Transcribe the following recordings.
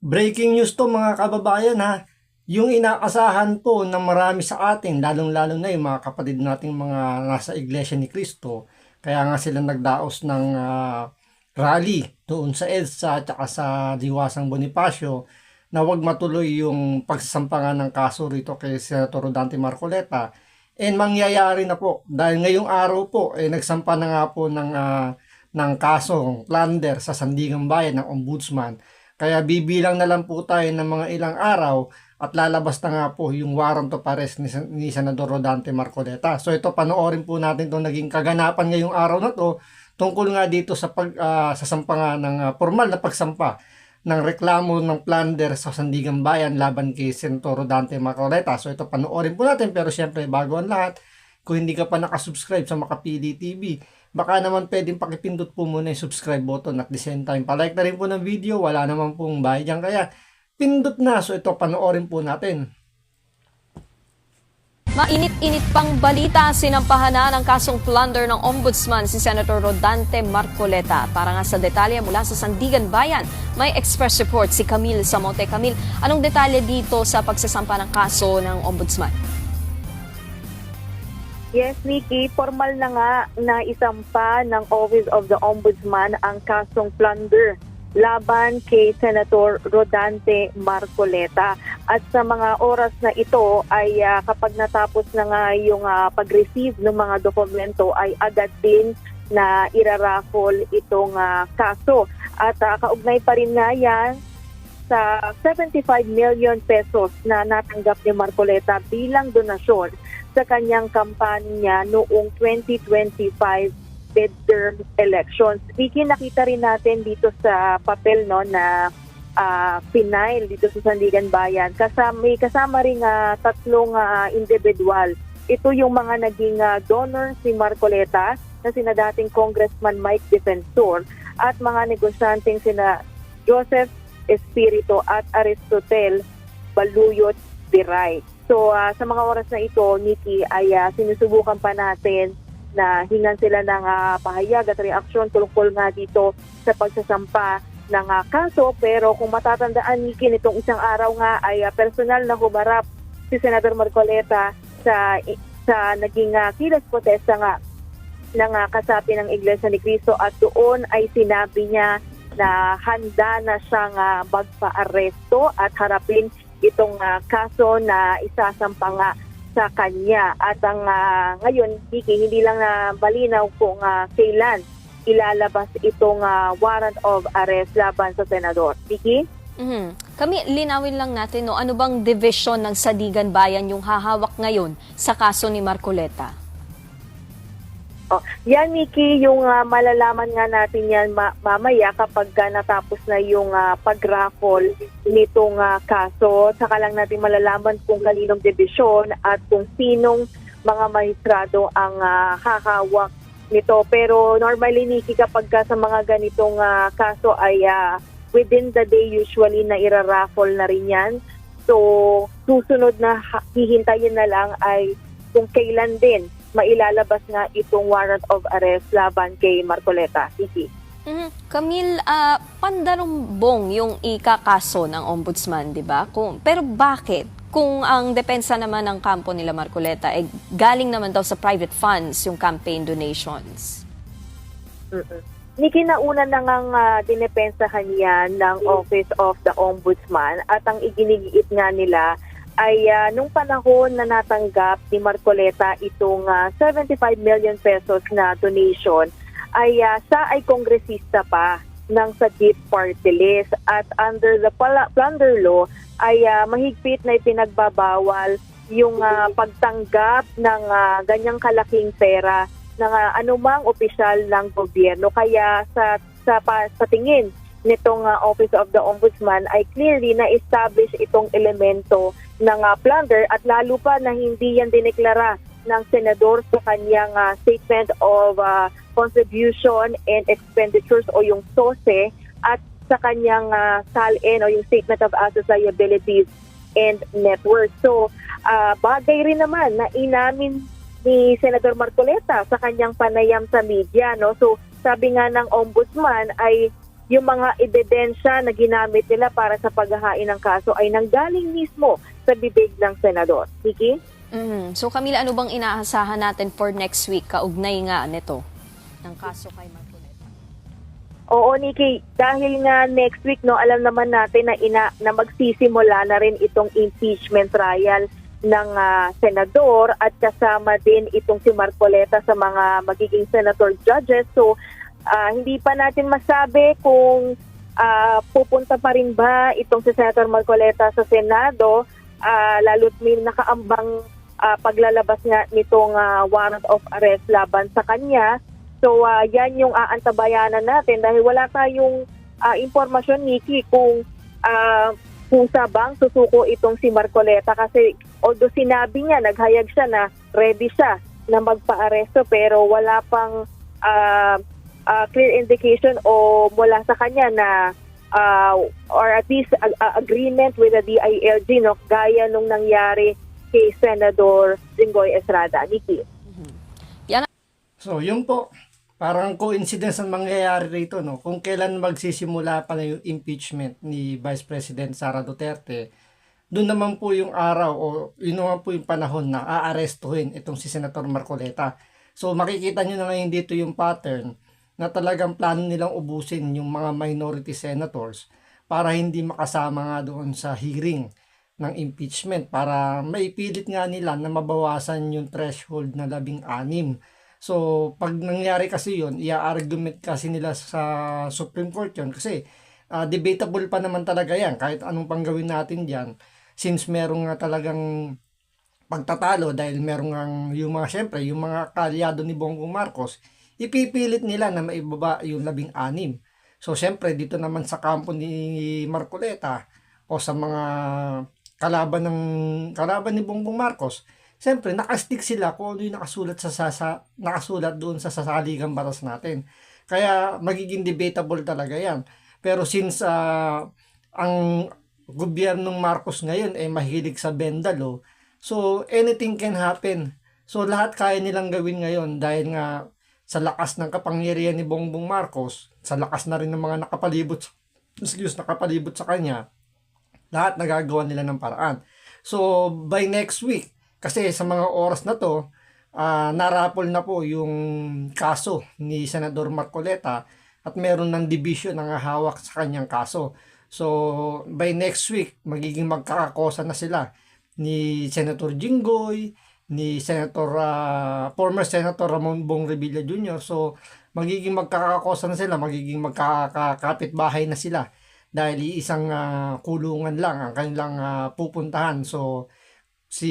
Breaking news to mga kababayan ha. Yung inaasahan po ng marami sa atin, lalong-lalo na yung mga kapatid nating mga nasa Iglesia ni Cristo, kaya nga sila nagdaos ng rally doon sa EDSA at saka sa Diwasang Bonifacio na wag matuloy yung pagsasampangan ng kaso rito kay Senator Rodante Marcoleta. And mangyayari na po dahil ngayong araw po nagsampa na nga po ng kasong plunder sa Sandigan Bayan ng Ombudsman. Kaya bibilang na lang po tayo ng mga ilang araw at lalabas na nga po yung warrant of arrest ni Senador Rodante Marcoleta. So ito, panoorin po natin itong naging kaganapan ngayong araw na to tungkol nga dito sa sasampa ng formal na pagsampa ng reklamo ng plunder sa Sandigan Bayan laban kay Senador Rodante Marcoleta. So ito, panoorin po natin, pero syempre bago ang lahat, kung hindi ka pa nakasubscribe sa Makapili TV, baka naman pwedeng pakipindot po muna yung subscribe button at the same time palike na rin po ng video, wala naman pong bayad dyan, kaya pindot na. So ito, panoorin po natin. Mainit-init pang balita, sinampahan na ng kasong plunder ng Ombudsman si Senator Rodante Marcoleta. Para nga sa detalye mula sa Sandigan Bayan, may express report si Camille Samote. Camille, anong detalye dito sa pagsasampa ng kaso ng Ombudsman? Yes, Nikki, formal na nga na isampa ng Office of the Ombudsman ang kasong plunder laban kay Senator Rodante Marcoleta. At sa mga oras na ito ay kapag natapos na nga yung pag-receive ng mga dokumento ay agad din na iraraffle itong kaso. At kaugnay pa rin nga yan sa 75 million pesos na natanggap ni Marcoleta bilang donasyon sa kanyang kampanya noong 2025 midterm elections. Vicky, nakita rin natin dito sa papel na final dito sa Sandigan Bayan. May kasama rin tatlong individual. Ito yung mga naging donor si Marcoleta na sina dating Congressman Mike Defensor at mga negosyanteng sina Joseph Espiritu at Aristotel Baluyot Diray. So sa mga oras na ito, Nikki, ay sinusubukan pa natin na hingan sila ng pahayag at reaksyon tungkol nga dito sa pagsasampa ng kaso. Pero kung matatandaan, Nikki, nitong isang araw nga ay personal na humarap si Senator Marcoleta sa naging kilos protesta nga ng kasapi ng Iglesia ni Cristo, at doon ay sinabi niya na handa na siyang magpa-aresto at harapin itong kaso na isasampa nga sa kanya. At ang ngayon, Vicky, hindi lang na malinaw kung kailan ilalabas itong warrant of arrest laban sa senador. Vicky? Kami, linawin lang natin, ano bang division ng Sandigan Bayan yung hahawak ngayon sa kaso ni Marcoleta? Yan, Nikki, yung malalaman nga natin yan mamaya kapag natapos na yung pag-raffle nitong kaso. Saka lang natin malalaman kung kaninong dibisyon at kung sinong mga maestrado ang hahawak nito. Pero normally, Nikki, kapag sa mga ganitong kaso ay within the day usually na ira-raffle na rin yan. So, susunod na hihintayin na lang ay kung kailan din mailalabas nga itong warrant of arrest laban kay Marcoleta. Iki. Camille, pandarumbong yung ikakaso ng Ombudsman, di ba? Pero bakit? Kung ang depensa naman ng kampo nila Marcoleta ay galing naman daw sa private funds yung campaign donations. Niki, nauna na ngang dinepensahan yan ng Office of the Ombudsman, at ang iginigiit nga nila ay nung panahon na natanggap ni Marcoleta itong 75 million pesos na donation, ay siya ay kongresista pa ng Sagip Party List, at under the plunder law ay mahigpit na ipinagbabawal yung pagtanggap ng ganyang kalaking pera ng anumang opisyal ng gobyerno. Kaya sa tingin nitong Office of the Ombudsman ay clearly na-establish itong elemento ng plunder, at lalo pa na hindi yan dineklara ng senador sa kanyang statement of contribution and expenditures o yung SOSE, at sa kanyang SALN o yung statement of assets, liabilities and net worth. So bagay rin naman na inamin ni Senador Marcoleta sa kanyang panayam sa media, no? So sabi nga ng Ombudsman ay yung mga ebidensya na ginamit nila para sa paghahain ng kaso ay nanggaling mismo sa bibig ng senador. Nikki? So Camila, ano bang inaasahan natin for next week kaugnay nga nito ng kaso kay Marcoleta? Oo, Nikki, dahil nga next week, no, alam naman natin na magsisimula na rin itong impeachment trial ng senador at kasama din itong si Marcoleta sa mga magiging senator judges. So, hindi pa natin masabi kung pupunta pa rin ba itong si Senator Marcoleta sa Senado, lalo't may nakaambang paglalabas nga nitong warrant of arrest laban sa kanya. So, yan yung aantabayanan natin dahil wala tayong impormasyon, Nikki, kung pusa bang susuko itong si Marcoleta kasi although sinabi niya, naghayag siya na ready siya na magpa-aresto pero wala pang clear indication o mula sa kanya na or at least agreement with the DILG, no, gaya nung nangyari kay Senador Jinggoy Estrada. Nikki. So, yun po. Parang coincidence ang mangyayari rito, no? Kung kailan magsisimula pa na yung impeachment ni Vice President Sara Duterte, doon naman po yung araw o yun naman po yung panahon na aarestuhin itong si Senator Marcoleta. So, makikita nyo na ngayon dito yung pattern na talagang plano nilang ubusin yung mga minority senators para hindi makasama nga doon sa hearing ng impeachment para maipilit nga nila na mabawasan yung threshold na 16. So, pag nangyari kasi yun, i-argument kasi nila sa Supreme Court yun kasi debatable pa naman talaga yan kahit anong pang gawin natin dyan since merong nga talagang pagtatalo dahil merong nga yung mga syempre, yung mga kaalyado ni Bongbong Marcos, ipipilit nila na maibaba yung 16. So, syempre, dito naman sa kampo ni Marcoleta o sa mga kalaban ni Bongbong Marcos, siyempre, nakastick sila kung ano yung nakasulat doon sa sasaligang batas natin. Kaya, magiging debatable talaga yan. Pero since ang gobyernong Marcos ngayon ay mahilig sa bendalo, so anything can happen. So, lahat kaya nilang gawin ngayon dahil nga sa lakas ng kapangyarihan ni Bongbong Marcos, sa lakas na rin ng mga nakapalibot sa kanya, lahat nagagawa nila ng paraan. So, by next week, kasi sa mga oras na to, narapol na po yung kaso ni Senador Marcoleta at meron ng division ang hawak sa kanyang kaso. So, by next week, magiging magkakakosa na sila ni Senator Jinggoy, ni former Senator Ramon Bong Revilla Jr. So, magiging magkakakosa na sila, magiging magkakapitbahay na sila dahil isang kulungan lang ang kanilang pupuntahan. So, si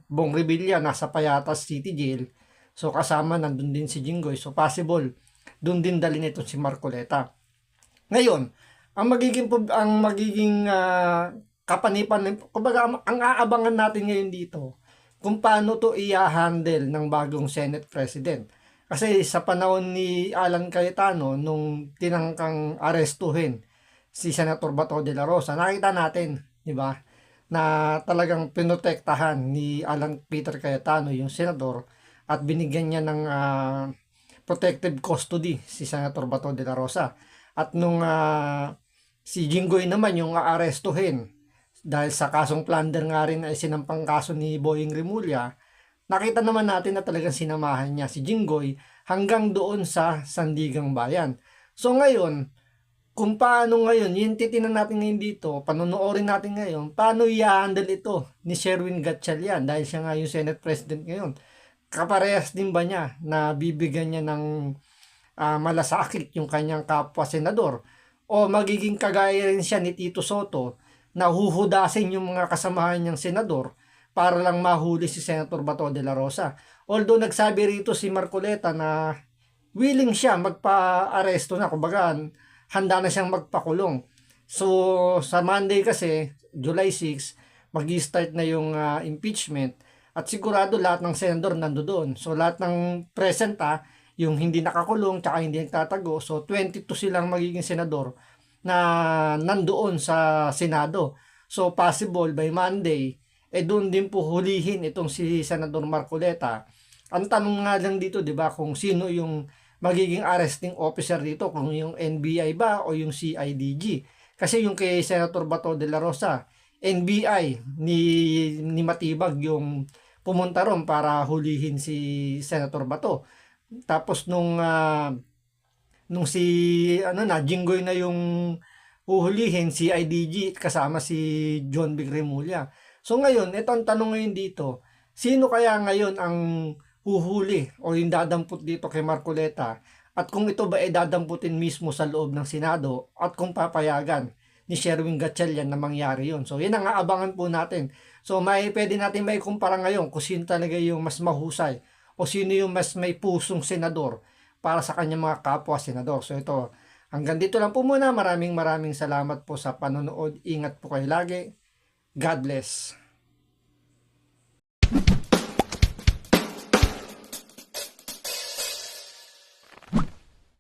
Bong Revilla nasa Payatas City Jail. So kasama nandun din si Jinggoy. So possible doon din dalhin ito si Marcoleta. Ngayon, ang magiging kapanipan, kumbaga ang aabangan natin ngayon dito kung paano to i-handle ng bagong Senate President. Kasi sa panahon ni Alan Cayetano nung tinangkang arestuhin si Senator Bato de la Rosa, nakita natin, di ba? Na talagang pinotektahan ni Alan Peter Cayetano yung senador at binigyan niya ng protective custody si Senator Bato de la Rosa. At nung si Jinggoy naman yung aarestuhin dahil sa kasong plunder nga rin ay sinampang kaso ni Boying Rimulya, nakita naman natin na talagang sinamahan niya si Jinggoy hanggang doon sa Sandigang Bayan. So ngayon, kung paano ngayon, yung titinan natin ngayon dito, panonoorin natin ngayon, paano i-handle ito ni Sherwin Gatchalian dahil siya nga yung Senate President ngayon. Kaparehas din ba niya na bibigyan niya ng malasakit yung kanyang kapwa senador? O magiging kagaya rin siya ni Tito Soto na huhudasin yung mga kasamahan niyang senador para lang mahuli si Senator Bato de la Rosa. Although nagsabi rito si Marcoleta na willing siya magpa-aresto na, kumbaga handa na siyang magpakulong. So, sa Monday kasi, July 6, mag-start na yung impeachment at sigurado lahat ng senador nandoon. So, lahat ng present yung hindi nakakulong tsaka hindi nagtatago. So, 22 silang magiging senador na nandoon sa Senado. So, possible by Monday, doon din po hulihin itong si Senador Marcoleta. Ang tanong nga lang dito, di ba, kung sino yung magiging arresting officer dito, kung yung NBI ba o yung CIDG. Kasi yung kay Senator Bato de la Rosa, NBI ni Matibag yung pumunta ron para hulihin si Senator Bato. Tapos nung si Jinggoy na yung uhulihin, si IDG kasama si John Vic Remulla. So ngayon, ito ang tanong ngayon dito, sino kaya ngayon ang huhuli o yung dadampot dito kay Marcoleta, at kung ito ba ay dadamputin mismo sa loob ng Senado, at kung papayagan ni Sherwin Gatchalian na mangyari yun. So yan ang aabangan po natin. So pwede natin may kumpara ngayon kung sino talaga yung mas mahusay o sino yung mas may pusong senador para sa kanyang mga kapwa senador. So ito, hanggang dito lang po muna. Maraming salamat po sa panonood. Ingat po kayo lagi. God bless.